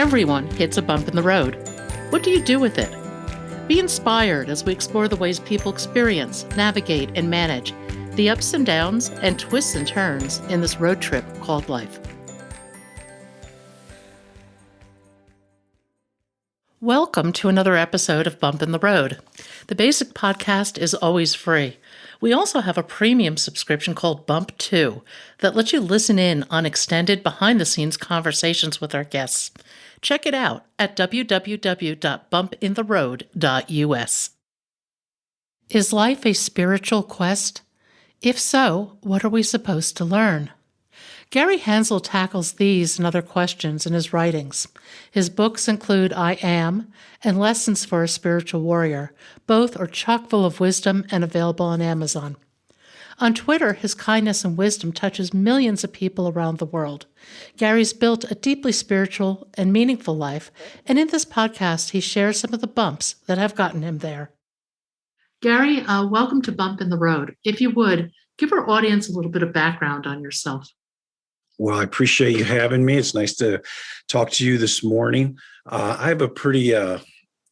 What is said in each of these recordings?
Everyone hits a bump in the road. What do you do with it? Be inspired as we explore the ways people experience, navigate, and manage the ups and downs and twists and turns in this road trip called life. Welcome to another episode of Bump in the Road. The basic podcast is always free. We also have a premium subscription called Bump 2 that lets you listen in on extended behind-the-scenes conversations with our guests. Check it out at www.bumpintheroad.us. Is life a spiritual quest? If so, what are we supposed to learn? Gary Hensel tackles these and other questions in his writings. His books include I Am and Lessons for a Spiritual Warrior. Both are chock full of wisdom and available on Amazon. On Twitter, his kindness and wisdom touches millions of people around the world. Gary's built a deeply spiritual and meaningful life, and in this podcast, he shares some of the bumps that have gotten him there. Gary, welcome to Bump in the Road. If you would, give our audience a little bit of background on yourself. Well, I appreciate you having me. It's nice to talk to you this morning. I have a pretty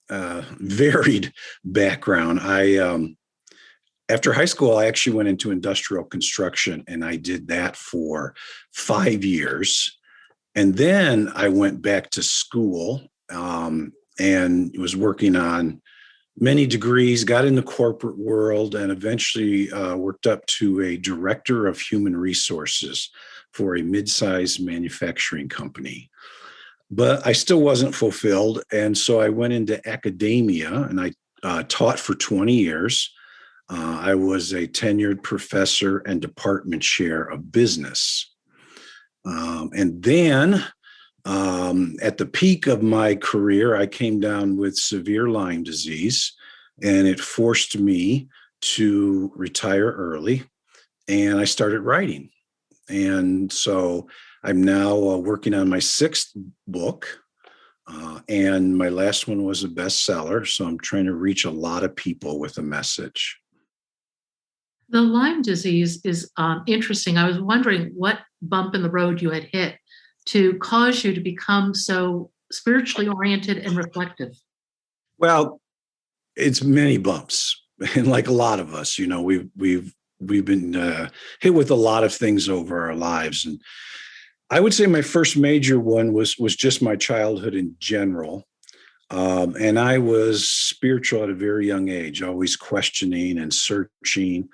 varied background. After high school, I actually went into industrial construction, and I did that for 5 years. And then I went back to school and was working on many degrees, got in the corporate world, and eventually worked up to a director of human resources for a mid-sized manufacturing company. But I still wasn't fulfilled. And so I went into academia, and I taught for 20 years. I was a tenured professor and department chair of business. And then at the peak of my career, I came down with severe Lyme disease, and it forced me to retire early, and I started writing. And so I'm now working on my 6th book, and my last one was a bestseller. So I'm trying to reach a lot of people with a message. The Lyme disease is interesting. I was wondering what bump in the road you had hit to cause you to become so spiritually oriented and reflective. Well, it's many bumps, and like a lot of us, you know, we've been hit with a lot of things over our lives. And I would say my first major one was just my childhood in general. And I was spiritual at a very young age, always questioning and searching.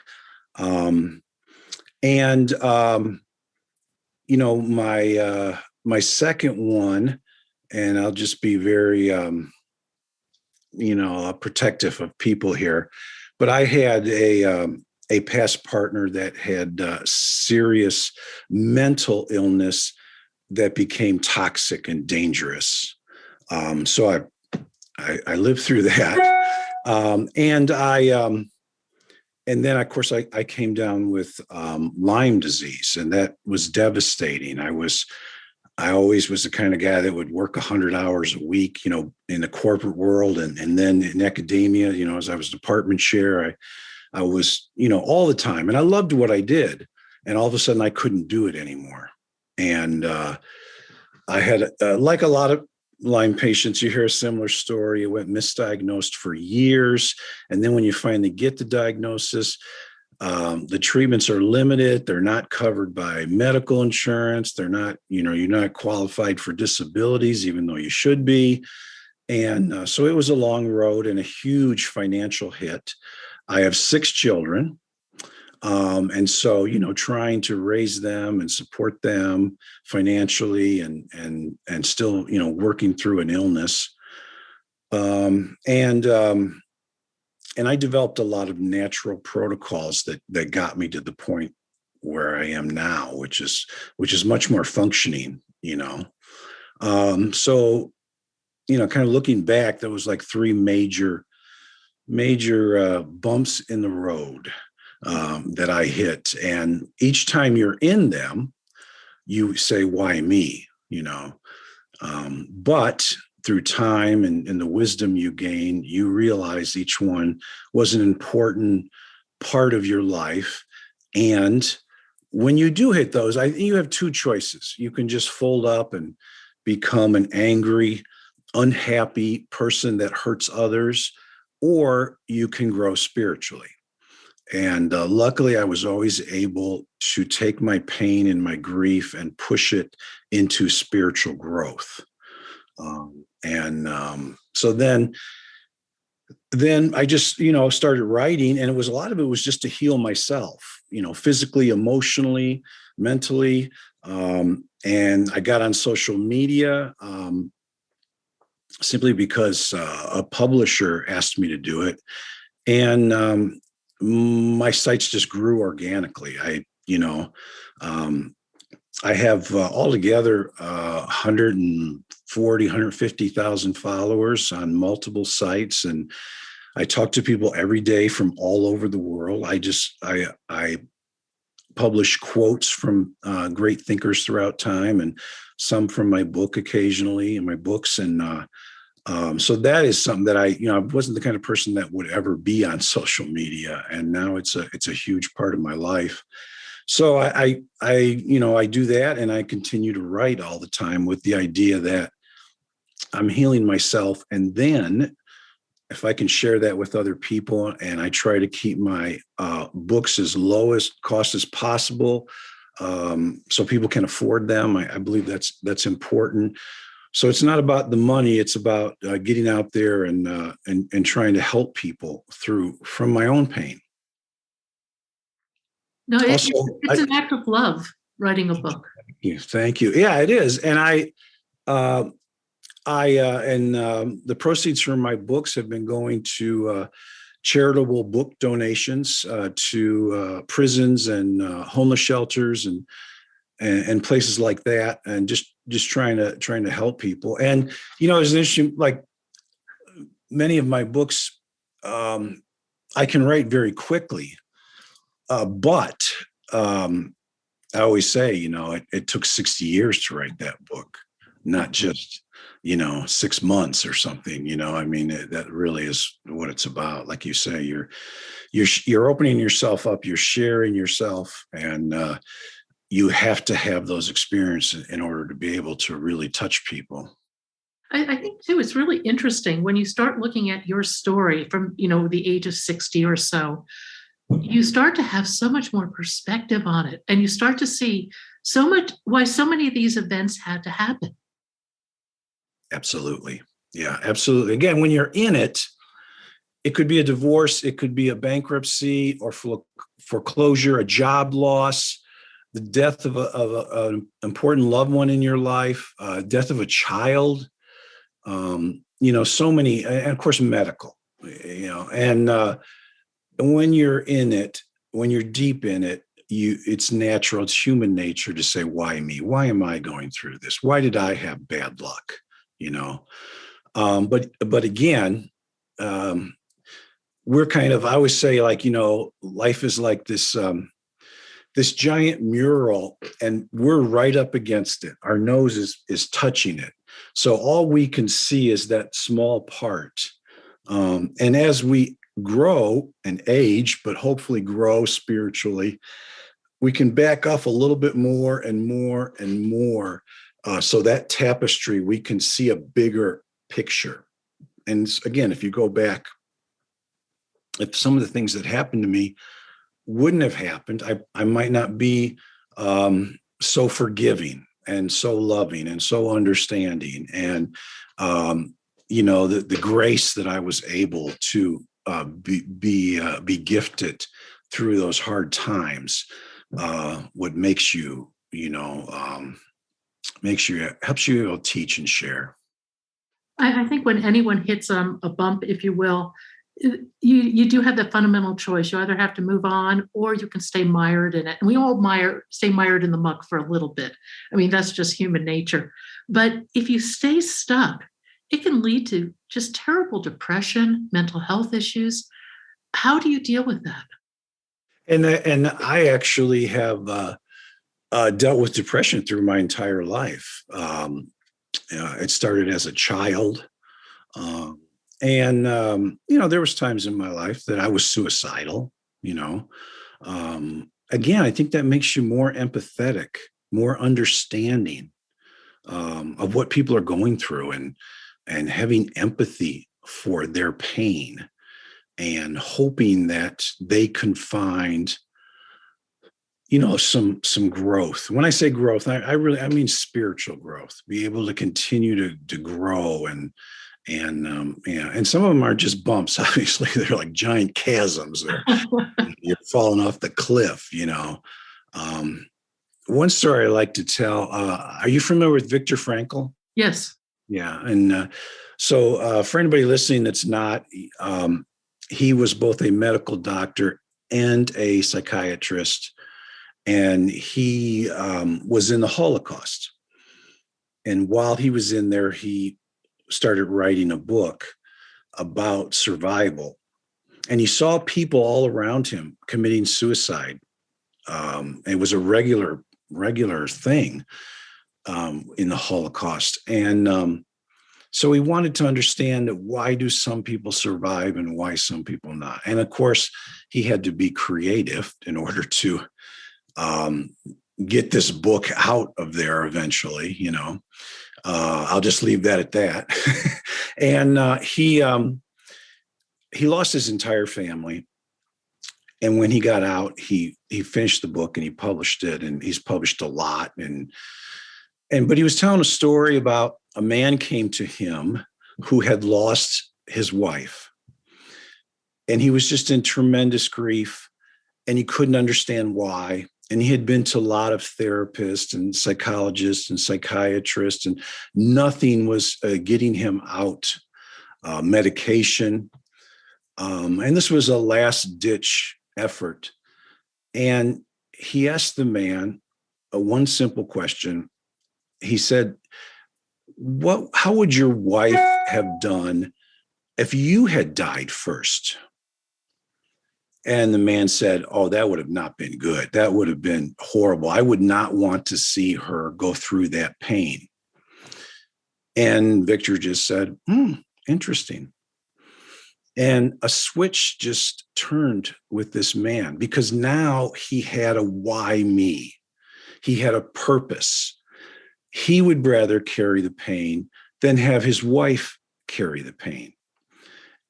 My second one, and I'll just be very, protective of people here, but I had a past partner that had serious mental illness that became toxic and dangerous. So I lived through that. And then, of course, I came down with Lyme disease, and that was devastating. I always was the kind of guy that would work 100 hours a week, you know, in the corporate world, and then in academia, you know, as I was department chair, I was, you know, all the time, and I loved what I did. And all of a sudden I couldn't do it anymore. And I had, like a lot of Lyme patients, you hear a similar story. It went misdiagnosed for years. And then when you finally get the diagnosis, the treatments are limited. They're not covered by medical insurance. They're not, you know, you're not qualified for disabilities, even though you should be. And so it was a long road and a huge financial hit. I have 6 children. And so, you know, trying to raise them and support them financially and still, you know, working through an illness. And I developed a lot of natural protocols that got me to the point where I am now, which is much more functioning, you know. So, you know, kind of looking back, there was like 3 major bumps in the road that I hit. And each time you're in them, you say, why me? You know, but through time and the wisdom you gain, you realize each one was an important part of your life. And when you do hit those, you have 2 choices. You can just fold up and become an angry, unhappy person that hurts others, or you can grow spiritually. And luckily, I was always able to take my pain and my grief and push it into spiritual growth. So then I just, started writing, and a lot of it was just to heal myself, physically, emotionally, mentally. And I got on social media simply because a publisher asked me to do it. And my sites just grew organically. I have altogether 140, 150,000 followers on multiple sites, and I talk to people every day from all over the world. I publish quotes from great thinkers throughout time, and some from my book occasionally in my books. And so that is something that I wasn't the kind of person that would ever be on social media, and now it's a huge part of my life. So I do that, and I continue to write all the time with the idea that I'm healing myself, and then if I can share that with other people, and I try to keep my books as low as cost as possible, so people can afford them. I believe that's important. So it's not about the money; it's about getting out there and trying to help people from my own pain. No, Also, it's an act of love, writing a book. thank you. Yeah, it is, and uh, the proceeds from my books have been going to charitable book donations to prisons and homeless shelters and places like that, and just trying to help people. And it's interesting. Like many of my books, I can write very quickly, but I always say, it took 60 years to write that book, not just 6 months or something. I mean, that really is what it's about. Like you say, you're opening yourself up, you're sharing yourself, and you have to have those experiences in order to be able to really touch people. I think too, it's really interesting when you start looking at your story from, the age of 60 or so, you start to have so much more perspective on it. And you start to see so much why so many of these events had to happen. Absolutely. Yeah, absolutely. Again, when you're in it, it could be a divorce, it could be a bankruptcy or foreclosure, a job loss, the death of an important loved one in your life, death of a child, so many, and of course, medical, and when you're in it, when you're deep in it, it's natural, it's human nature to say, why me? Why am I going through this? Why did I have bad luck? But again, we're kind of, I always say, like, life is like this giant mural, and we're right up against it. Our nose is touching it. So all we can see is that small part. And as we grow and age, but hopefully grow spiritually, we can back off a little bit more and more and more. So that tapestry, we can see a bigger picture. And again, if you go back, if some of the things that happened to me wouldn't have happened, I might not be so forgiving and so loving and so understanding. And, the grace that I was able to be gifted through those hard times, what makes you, helps you able to teach and share. I think when anyone hits a bump, if you will, you do have that fundamental choice. You either have to move on or you can stay mired in it. And we all stay mired in the muck for a little bit. I mean, that's just human nature. But if you stay stuck, it can lead to just terrible depression, mental health issues. How do you deal with that? And I actually have dealt with depression through my entire life. It started as a child. And there was times in my life that I was suicidal, again, I think that makes you more empathetic, more understanding. of what people are going through, and having empathy for their pain, and hoping that they can find, some growth. When I say growth, I mean spiritual growth. Be able to continue to grow, and some of them are just bumps. Obviously, they're like giant chasms. You're falling off the cliff. Um, One story I like to tell. Are you familiar with Viktor Frankl? Yes. Yeah, and for anybody listening that's not, he was both a medical doctor and a psychiatrist, and he was in the Holocaust. And while he was in there, he started writing a book about survival, and he saw people all around him committing suicide. It was a regular thing in the Holocaust, and so he wanted to understand why do some people survive and why some people not. And of course, he had to be creative in order to get this book out of there eventually. I'll just leave that at that. And he lost his entire family. And when he got out, he finished the book and he published it, and he's published a lot. But he was telling a story about a man came to him who had lost his wife, and he was just in tremendous grief, and he couldn't understand why. And he had been to a lot of therapists and psychologists and psychiatrists, and nothing was getting him out. Medication. And this was a last ditch effort. And he asked the man one simple question. He said, how would your wife have done if you had died first? And the man said, oh, that would have not been good. That would have been horrible. I would not want to see her go through that pain. And Victor just said, interesting. And a switch just turned with this man, because now he had a why me. He had a purpose. He would rather carry the pain than have his wife carry the pain.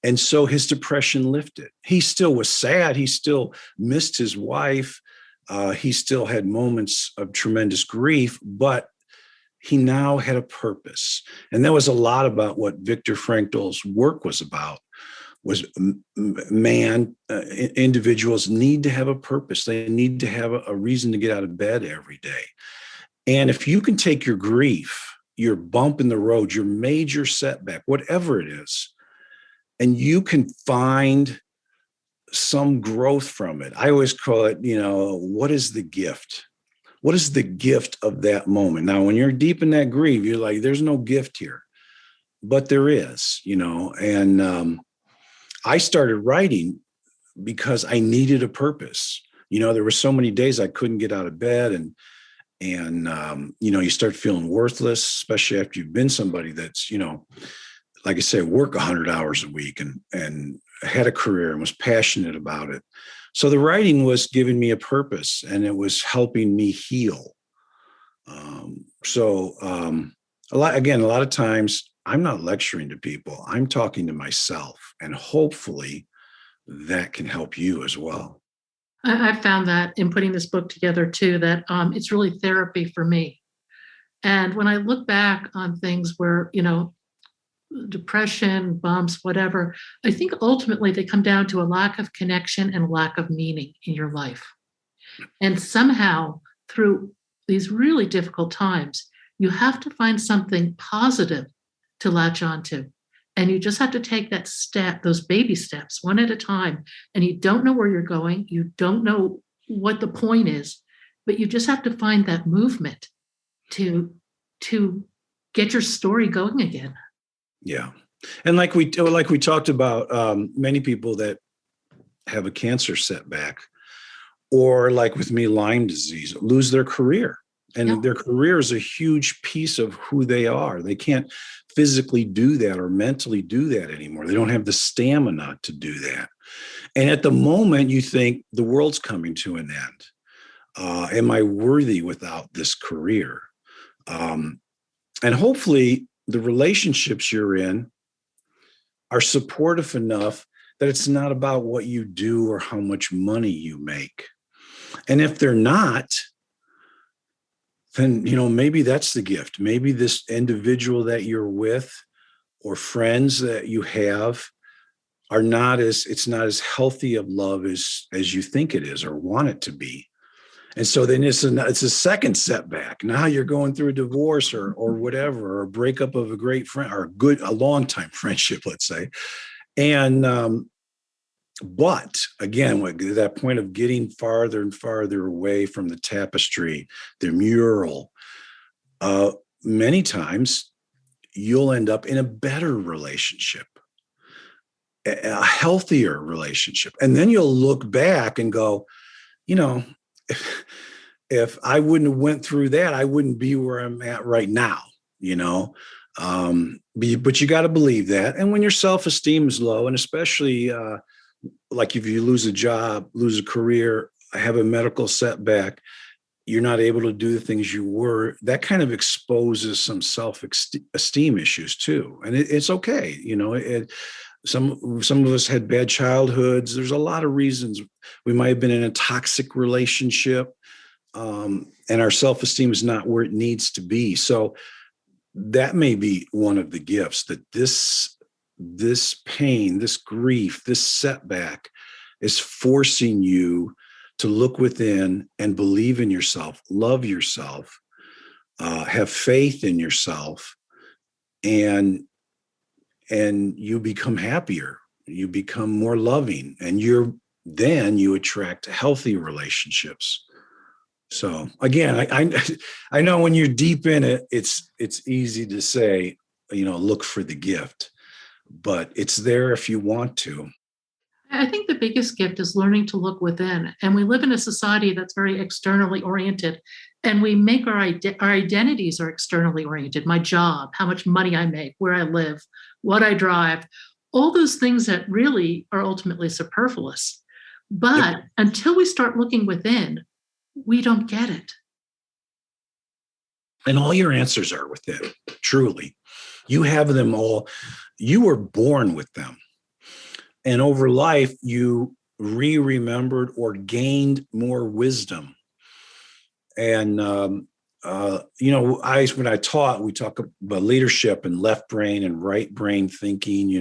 And so his depression lifted. He still was sad. He still missed his wife. He still had moments of tremendous grief, but he now had a purpose. And that was a lot about what Viktor Frankl's work was about. Was individuals need to have a purpose. They need to have a reason to get out of bed every day. And if you can take your grief, your bump in the road, your major setback, whatever it is, and you can find some growth from it. I always call it, what is the gift? What is the gift of that moment? Now, when you're deep in that grief, you're like, there's no gift here, but there is, and I started writing because I needed a purpose. There were so many days I couldn't get out of bed, and you start feeling worthless, especially after you've been somebody that's, like I say, work 100 hours a week and had a career and was passionate about it. So the writing was giving me a purpose, and it was helping me heal. A lot of times I'm not lecturing to people. I'm talking to myself, and hopefully that can help you as well. I found that in putting this book together too, that it's really therapy for me. And when I look back on things where, depression, bumps, whatever, I think ultimately they come down to a lack of connection and lack of meaning in your life. And somehow through these really difficult times, you have to find something positive to latch onto. And you just have to take that step, those baby steps, one at a time. And you don't know where you're going. You don't know what the point is, but you just have to find that movement to get your story going again. Yeah. And like we talked about, many people that have a cancer setback, or like with me, Lyme disease, lose their career. And their career is a huge piece of who they are. They can't physically do that or mentally do that anymore. They don't have the stamina to do that. And at the moment, you think the world's coming to an end. Am I worthy without this career? And hopefully the relationships you're in are supportive enough that it's not about what you do or how much money you make. And if they're not, then, maybe that's the gift. Maybe this individual that you're with or friends that you have it's not as healthy of love as you think it is or want it to be. And so then it's a second setback. Now you're going through a divorce or whatever, or a breakup of a great friend or a long time friendship, let's say. And, but again, that point of getting farther and farther away from the tapestry, the mural, many times you'll end up in a better relationship, a healthier relationship. And then you'll look back and go, if I wouldn't have went through that, I wouldn't be where I'm at right now, but you got to believe that. And when your self-esteem is low, and especially like if you lose a job, lose a career, have a medical setback, you're not able to do the things you were, that kind of exposes some self-esteem issues too. And it's okay. Some of us had bad childhoods. There's a lot of reasons. We might have been in a toxic relationship, and our self-esteem is not where it needs to be. So that may be one of the gifts, that this pain, this grief, this setback is forcing you to look within and believe in yourself, love yourself, have faith in yourself, and you become happier, you become more loving, and then you attract healthy relationships. So again, I know when you're deep in it, it's easy to say, look for the gift, but it's there if you want to. I think the biggest gift is learning to look within. And we live in a society that's very externally oriented, and we make our identities are externally oriented. My job, how much money I make, where I live, what I drive, all those things that really are ultimately superfluous. But Yep. until we start looking within, we don't get it. And all your answers are within, truly. You have them all. You were born with them. And over life, you remembered or gained more wisdom. And, when I taught, we talk about leadership and left brain and right brain thinking,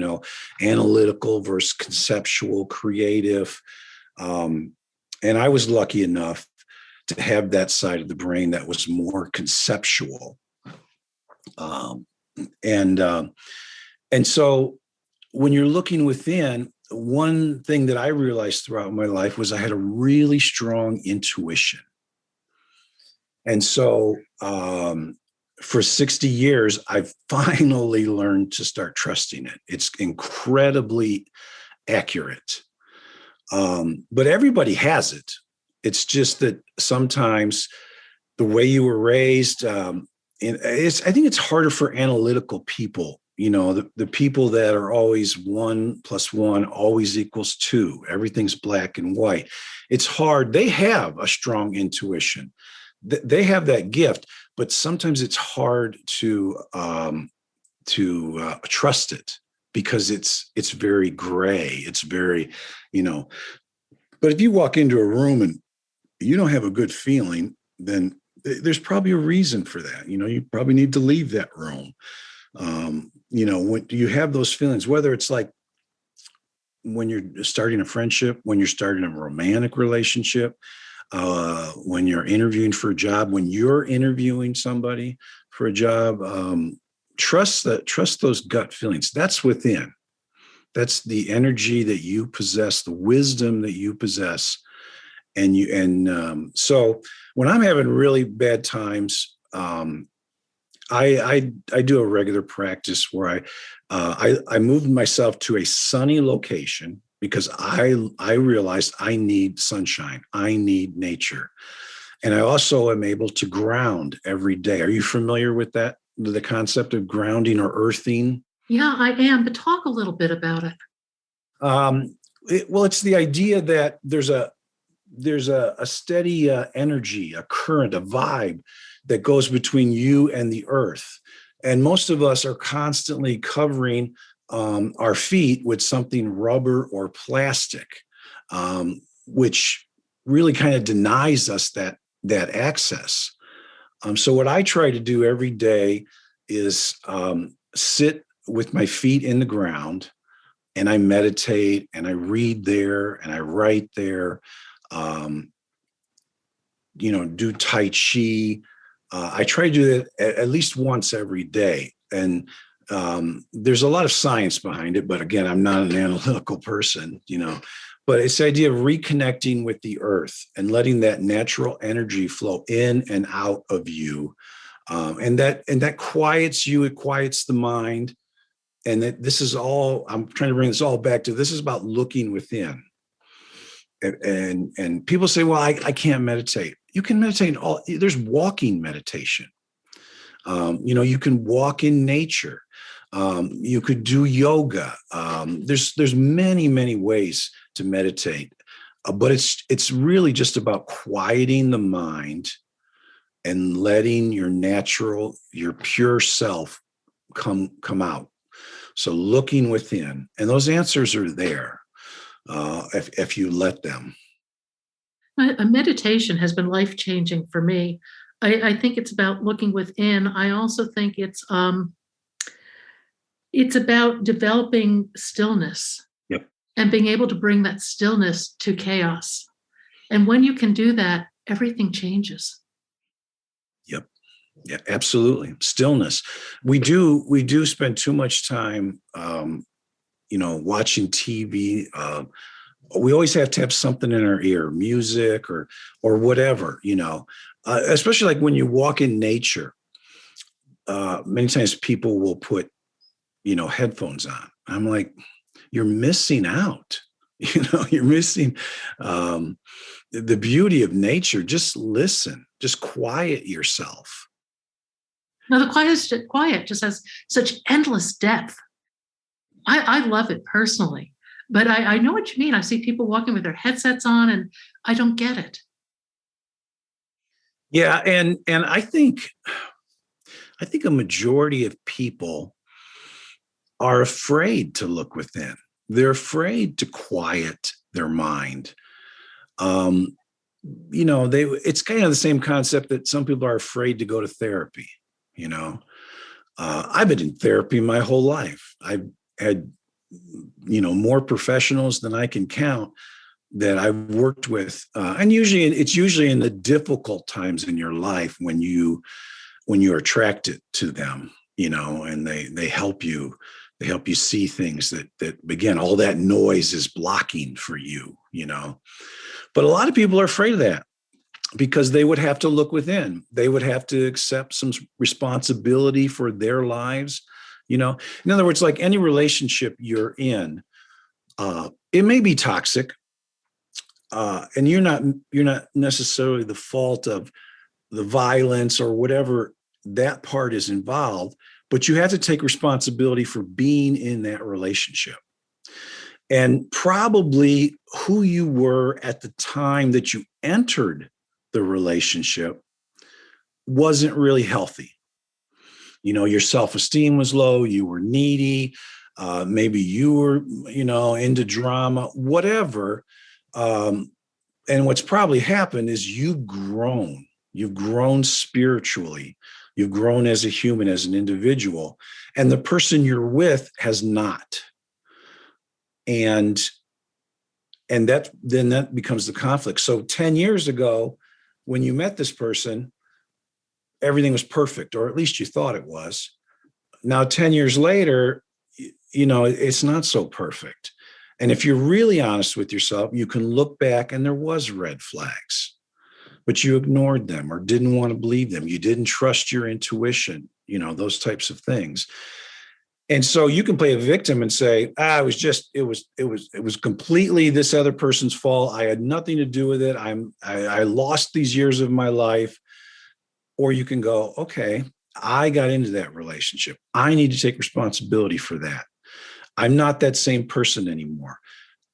analytical versus conceptual, creative. And I was lucky enough to have that side of the brain that was more conceptual. And so when you're looking within, one thing that I realized throughout my life was I had a really strong intuition. And so for 60 years, I've finally learned to start trusting it. It's incredibly accurate. But everybody has it. It's just that sometimes the way you were raised, I think it's harder for analytical people. The people that are always 1 + 1 always equals 2. Everything's black and white. It's hard. They have a strong intuition. They have that gift, but sometimes it's hard to trust it because it's very gray. It's very, But if you walk into a room and you don't have a good feeling, then there's probably a reason for that. You probably need to leave that room. When you have those feelings, whether it's like when you're starting a friendship, when you're starting a romantic relationship, when you're interviewing for a job, when you're interviewing somebody for a job, trust those gut feelings. That's within. That's the energy that you possess, the wisdom that you possess. So when I'm having really bad times, I do a regular practice where I moved myself to a sunny location because I realized I need sunshine. I need nature. And I also am able to ground every day. Are you familiar with that, the concept of grounding or earthing? Yeah, I am. But talk a little bit about it. It's the idea that there's a steady energy, a current, a vibe that goes between you and the earth. And most of us are constantly covering our feet with something rubber or plastic, which really kind of denies us that access. So what I try to do every day is sit with my feet in the ground, and I meditate and I read there and I write there. Um, do Tai Chi. I try to do that at least once every day. And there's a lot of science behind it, but again, I'm not an analytical person, but it's the idea of reconnecting with the earth and letting that natural energy flow in and out of you. And that quiets you, it quiets the mind. And that this is all, I'm trying to bring this all back to, this is about looking within. And people say, well, I can't meditate. You can meditate there's walking meditation. You can walk in nature. You could do yoga. There's many, many ways to meditate, but it's really just about quieting the mind and letting your pure self come out. So looking within, and those answers are there if you let them. A meditation has been life-changing for me. I think it's about looking within. I also think it's about developing stillness. Yep. And being able to bring that stillness to chaos. And when you can do that, everything changes. Yep. Yeah, absolutely. Stillness. We do spend too much time, watching TV. We always have to have something in our ear, music or whatever, especially like when you walk in nature. Many times people will put, headphones on. I'm like, you're missing out. You're missing the beauty of nature. Just listen, just quiet yourself. Now, the quiet just has such endless depth. I love it personally, but I know what you mean. I see people walking with their headsets on, and I don't get it. Yeah, and I think a majority of people are afraid to look within. They're afraid to quiet their mind. It's kind of the same concept that some people are afraid to go to therapy. I've been in therapy my whole life. I've had, more professionals than I can count that I've worked with. And it's usually in the difficult times in your life when you're attracted to them, and they help you. They help you see things that again, all that noise is blocking for you, But a lot of people are afraid of that because they would have to look within. They would have to accept some responsibility for their lives, In other words, like any relationship you're in, it may be toxic, and you're not necessarily the fault of the violence or whatever that part is involved, but you have to take responsibility for being in that relationship. And probably who you were at the time that you entered the relationship wasn't really healthy. Your self-esteem was low, you were needy, maybe you were, into drama, whatever. And what's probably happened is you've grown spiritually. You've grown as a human, as an individual, and the person you're with has not. And that becomes the conflict. So 10 years ago, when you met this person, everything was perfect, or at least you thought it was. Now, 10 years later, it's not so perfect. And if you're really honest with yourself, you can look back and there was red flags, but you ignored them or didn't want to believe them. You didn't trust your intuition, those types of things. And so you can play a victim and say, it was completely this other person's fault. I had nothing to do with it. I lost these years of my life. Or you can go, okay, I got into that relationship. I need to take responsibility for that. I'm not that same person anymore.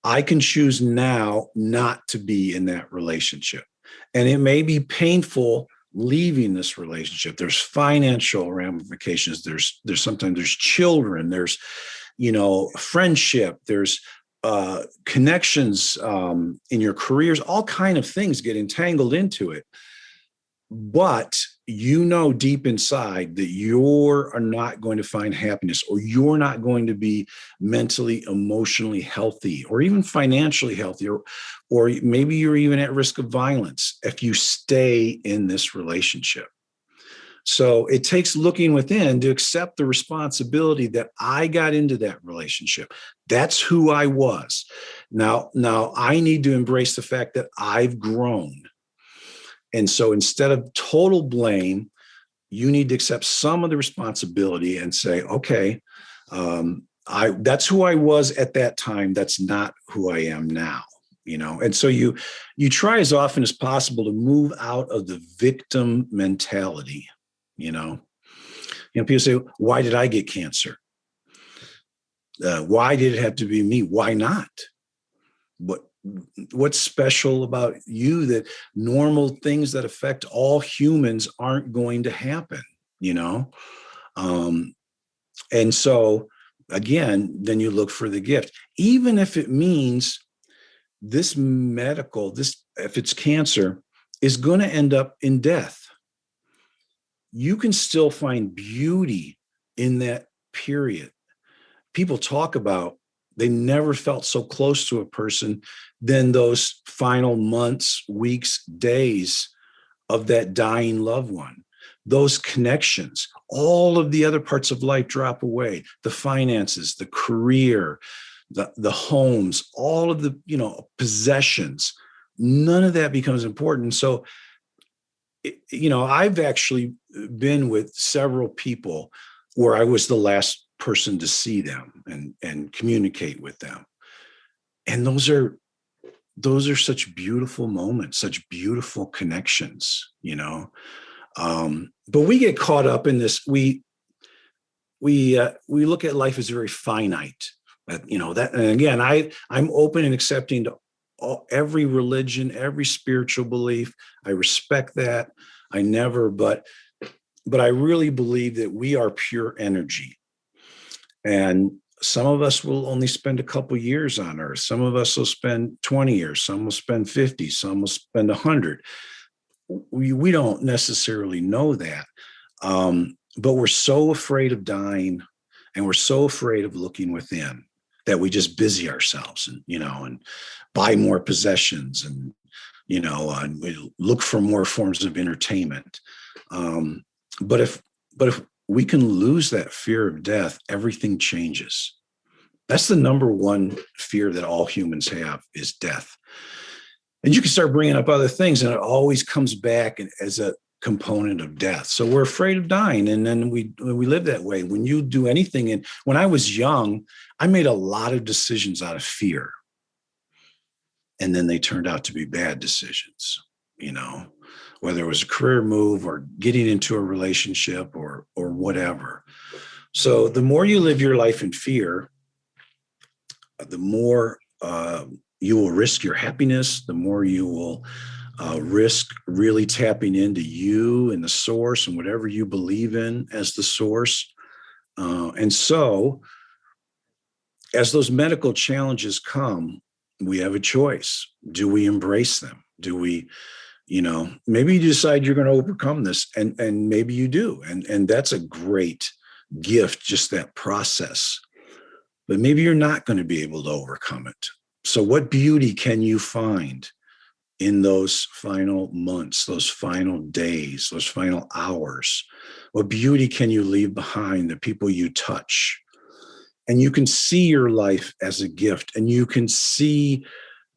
I can choose now not to be in that relationship. And it may be painful leaving this relationship. There's financial ramifications. There's sometimes there's children. There's, friendship. There's connections in your careers. All kind of things get entangled into it. But deep inside that you're not going to find happiness, or you're not going to be mentally, emotionally healthy, or even financially healthy, or maybe you're even at risk of violence if you stay in this relationship. So it takes looking within to accept the responsibility that I got into that relationship. That's who I was. Now I need to embrace the fact that I've grown. And so instead of total blame, you need to accept some of the responsibility and say, okay, that's who I was at that time. That's not who I am now, And so you try as often as possible to move out of the victim mentality, People say, why did I get cancer? Why did it have to be me? Why not? What's special about you that normal things that affect all humans aren't going to happen, And so again, then you look for the gift, even if it means if it's cancer, is going to end up in death. You can still find beauty in that period. People talk about they never felt so close to a person than those final months, weeks, days of that dying loved one. Those connections, all of the other parts of life drop away. The finances, the career, the homes, all of the, possessions, none of that becomes important. So, I've actually been with several people where I was the last person to see them and communicate with them. And those are such beautiful moments, such beautiful connections, but we get caught up in this. We look at life as very finite, that, and again, I'm open and accepting to every religion, every spiritual belief. I respect that. But I really believe that we are pure energy. And some of us will only spend a couple years on Earth. Some of us will spend 20 years. Some will spend 50. Some will spend 100. We don't necessarily know that. But we're so afraid of dying, and we're so afraid of looking within that we just busy ourselves and buy more possessions and we look for more forms of entertainment. But if we can lose that fear of death, everything changes. That's the number one fear that all humans have, is death. And you can start bringing up other things, and it always comes back as a component of death. So we're afraid of dying, and then we live that way. When you do anything, and when I was young, I made a lot of decisions out of fear, and then they turned out to be bad decisions. Whether it was a career move or getting into a relationship or whatever. So the more you live your life in fear, the more you will risk your happiness, the more you will risk really tapping into you and the source and whatever you believe in as the source. And so as those medical challenges come, we have a choice. Do we embrace them? Do we, maybe you decide you're going to overcome this, and maybe you do. And that's a great gift, just that process. But maybe you're not going to be able to overcome it. So what beauty can you find in those final months, those final days, those final hours? What beauty can you leave behind, the people you touch? And you can see your life as a gift, and you can see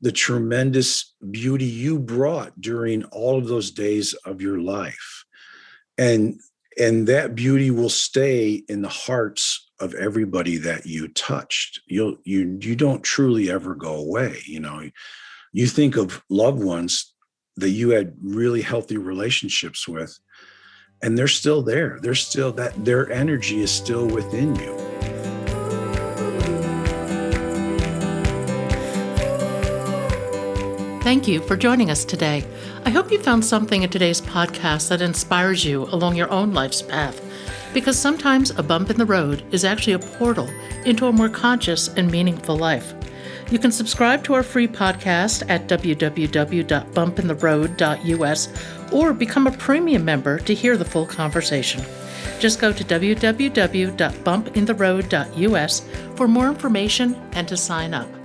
the tremendous beauty you brought during all of those days of your life. And that beauty will stay in the hearts of everybody that you touched. You don't truly ever go away. You think of loved ones that you had really healthy relationships with, and they're still there. They're still their energy is still within you. Thank you for joining us today. I hope you found something in today's podcast that inspires you along your own life's path, because sometimes a bump in the road is actually a portal into a more conscious and meaningful life. You can subscribe to our free podcast at www.bumpintheroad.us or become a premium member to hear the full conversation. Just go to www.bumpintheroad.us for more information and to sign up.